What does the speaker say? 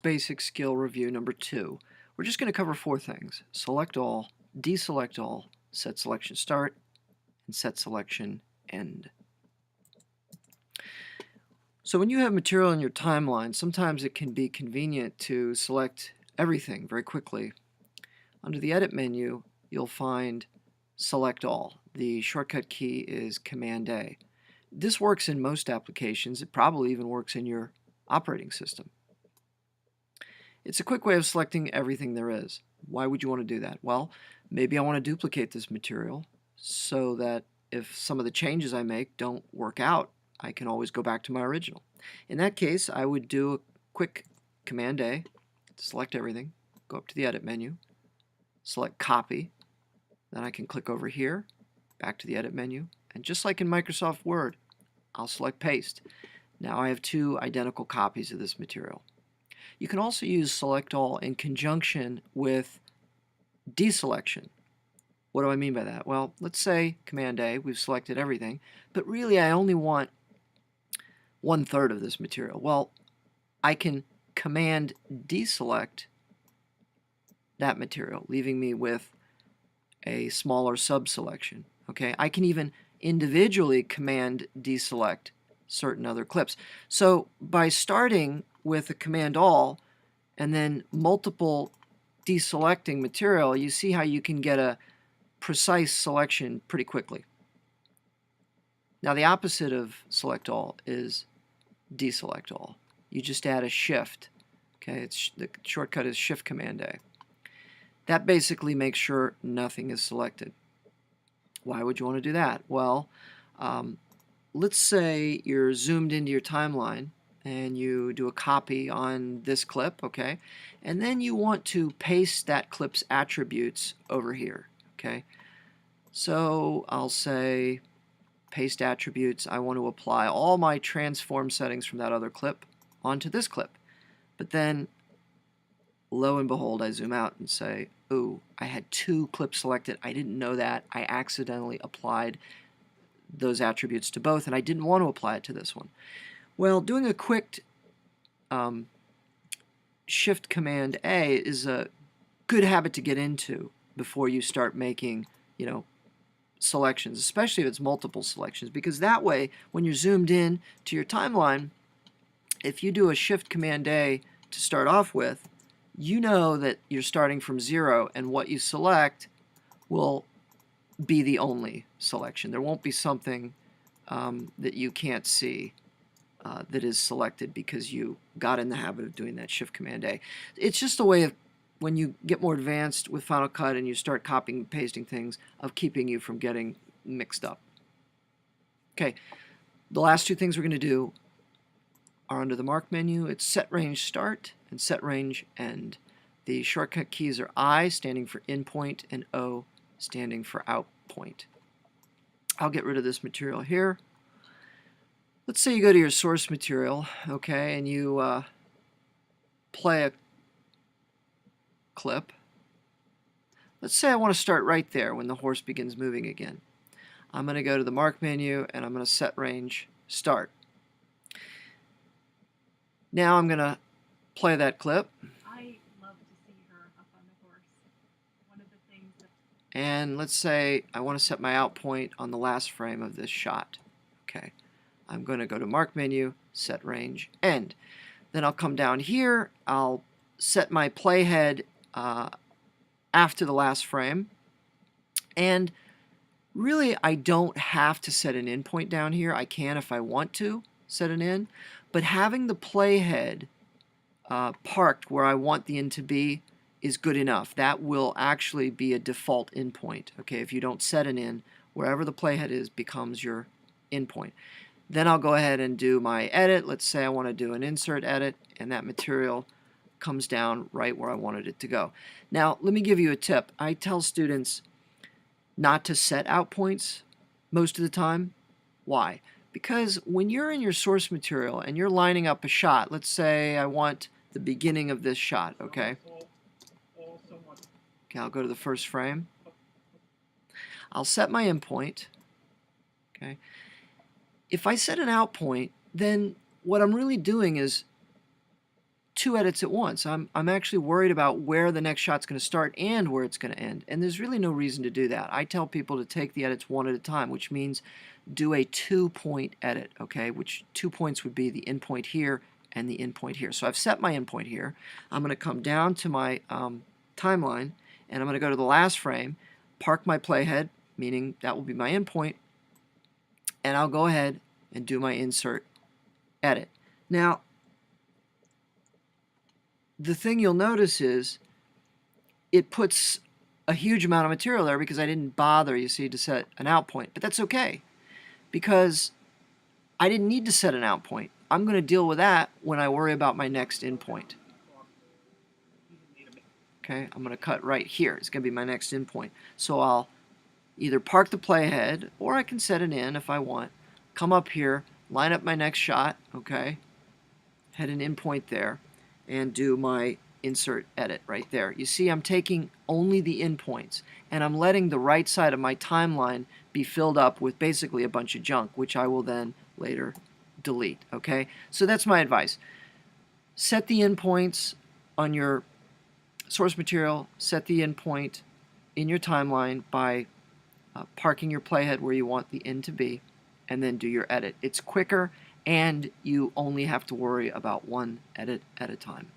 basic skill review number 2. We're just going to cover 4 things: select all, deselect all, set selection start, and set selection end. So when you have material in your timeline, sometimes it can be convenient to select everything very quickly. Under the Edit menu, you'll find Select All. The shortcut key is Command A. This works in most applications. It probably even works in your operating system. It's a quick way of selecting everything there is. Why would you want to do that? Well, maybe I want to duplicate this material so that if some of the changes I make don't work out, I can always go back to my original. In that case, I would do a quick Command A, select everything, go up to the Edit menu, select Copy, then I can click over here, back to the Edit menu, and just like in Microsoft Word, I'll select Paste. Now I have 2 identical copies of this material. You can also use Select All in conjunction with deselection. What do I mean by that? Well, let's say Command A, we've selected everything, but really I only want 1/3 of this material. Well, I can Command deselect that material, leaving me with a smaller subselection. Okay, I can even individually Command deselect certain other clips. So by starting with a Command All and then multiple deselecting material, you see how you can get a precise selection pretty quickly. Now the opposite of Select All is Deselect All. You just add a Shift. Okay, the shortcut is Shift Command A. That basically makes sure nothing is selected. Why would you want to do that? Well, let's say you're zoomed into your timeline and you do a copy on this clip, okay? And then you want to paste that clip's attributes over here, okay? So I'll say paste attributes. I want to apply all my transform settings from that other clip onto this clip. But then, lo and behold, I zoom out and say, ooh, I had 2 clips selected. I didn't know that. I accidentally applied those attributes to both, and I didn't want to apply it to this one. Well, doing a quick Shift Command A is a good habit to get into before you start making, selections, especially if it's multiple selections, because that way, when you're zoomed in to your timeline, if you do a Shift Command A to start off with, you know that you're starting from 0, and what you select will be the only selection. There won't be something that you can't see that is selected because you got in the habit of doing that Shift Command A. It's just a way of, when you get more advanced with Final Cut and you start copying and pasting things, of keeping you from getting mixed up. Okay, the last 2 things we're going to do are under the Mark menu. It's Set Range Start and Set Range End. The shortcut keys are I, standing for in point, and O, standing for out point. I'll get rid of this material here. Let's say you go to your source material, okay, and you play a clip. Let's say I want to start right there when the horse begins moving again. I'm going to go to the Mark menu and I'm going to Set Range Start. Now I'm going to play that clip. I love to see her up on the horse. One of the things that... And let's say I want to set my out point on the last frame of this shot. Okay, I'm going to go to Mark menu, Set Range End. Then I'll come down here, I'll set my playhead after the last frame, and really I don't have to set an in point down here. I can, if I want to, set an in, but having the playhead parked where I want the in to be is good enough. That will actually be a default in point. Okay, if you don't set an in, wherever the playhead is becomes your in point. Then I'll go ahead and do my edit. Let's say I want to do an insert edit, and that material comes down right where I wanted it to go. Now, let me give you a tip. I tell students not to set out points most of the time. Why? Because when you're in your source material and you're lining up a shot, let's say I want the beginning of this shot, okay? Okay, I'll go to the first frame. I'll set my in point, okay? If I set an out point, then what I'm really doing is two edits at once. I'm actually worried about where the next shot's going to start and where it's going to end, and there's really no reason to do that. I tell people to take the edits one at a time, which means do a 2-point edit, okay, which 2 points would be the endpoint here and the endpoint here. So I've set my endpoint here. I'm going to come down to my timeline, and I'm going to go to the last frame, park my playhead, meaning that will be my endpoint, and I'll go ahead and do my insert edit. Now, the thing you'll notice is it puts a huge amount of material there because I didn't bother, you see, to set an out point. But that's okay, because I didn't need to set an out point. I'm going to deal with that when I worry about my next endpoint. Okay, I'm going to cut right here. It's going to be my next endpoint. So I'll either park the playhead, or I can set it in if I want. Come up here, line up my next shot, okay, head an endpoint there, and do my insert edit right there. You see, I'm taking only the endpoints, and I'm letting the right side of my timeline be filled up with basically a bunch of junk, which I will then later delete, okay? So that's my advice. Set the endpoints on your source material, set the endpoint in your timeline by parking your playhead where you want the end to be, and then do your edit. It's quicker, and you only have to worry about one edit at a time.